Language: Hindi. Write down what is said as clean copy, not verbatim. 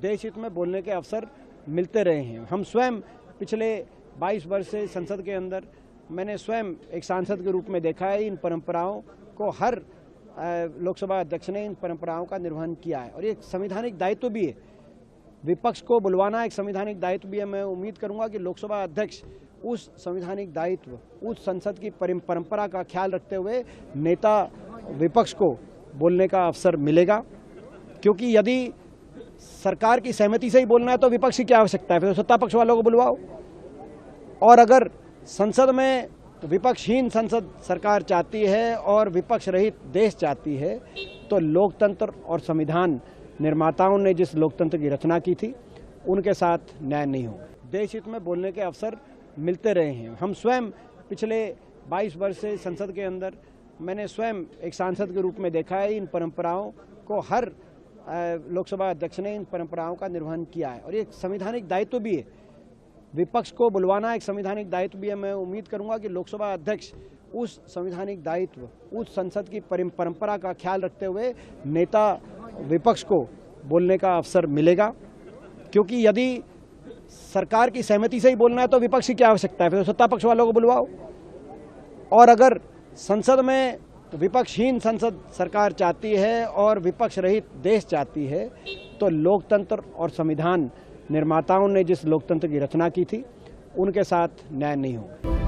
देश हित में बोलने के अवसर मिलते रहे हैं। हम स्वयं पिछले 22 वर्ष से संसद के अंदर मैंने स्वयं एक सांसद के रूप में देखा है। इन परंपराओं को हर लोकसभा अध्यक्ष ने इन परंपराओं का निर्वहन किया है और ये एक संवैधानिक दायित्व भी है। विपक्ष को बुलवाना एक संवैधानिक दायित्व भी है। मैं उम्मीद करूंगा कि लोकसभा अध्यक्ष उस संवैधानिक दायित्व, उस संसद की परंपरा का ख्याल रखते हुए नेता विपक्ष को बोलने का अवसर मिलेगा, क्योंकि यदि सरकार की सहमति से ही बोलना है तो विपक्ष की क्या आवश्यकता है, फिर तो सत्ता पक्ष वालों को बुलवाओ। और अगर संसद में विपक्षहीन संसद सरकार चाहती है और विपक्ष रहित देश चाहती है तो लोकतंत्र और संविधान निर्माताओं ने जिस लोकतंत्र की रचना की थी उनके साथ न्याय नहीं होगा। देश हित में बोलने के अवसर मिलते रहे हैं। हम स्वयं पिछले 22 वर्ष से संसद के अंदर मैंने स्वयं एक सांसद के रूप में देखा है। इन परंपराओं को हर लोकसभा अध्यक्ष ने इन परंपराओं का निर्वहन किया है और ये एक संवैधानिक दायित्व भी है। विपक्ष को बुलवाना एक संवैधानिक दायित्व भी है। मैं उम्मीद करूंगा कि लोकसभा अध्यक्ष उस संवैधानिक दायित्व, उस संसद की परंपरा का ख्याल रखते हुए नेता विपक्ष को बोलने का अवसर मिलेगा, क्योंकि यदि सरकार की सहमति से ही बोलना है तो विपक्ष की क्या आवश्यकता है, फिर तो सत्ता पक्ष वालों को बुलवाओ। और अगर संसद में विपक्षहीन संसद सरकार चाहती है और विपक्ष रहित देश चाहती है तो लोकतंत्र और संविधान निर्माताओं ने जिस लोकतंत्र की रचना की थी उनके साथ न्याय नहीं होगा।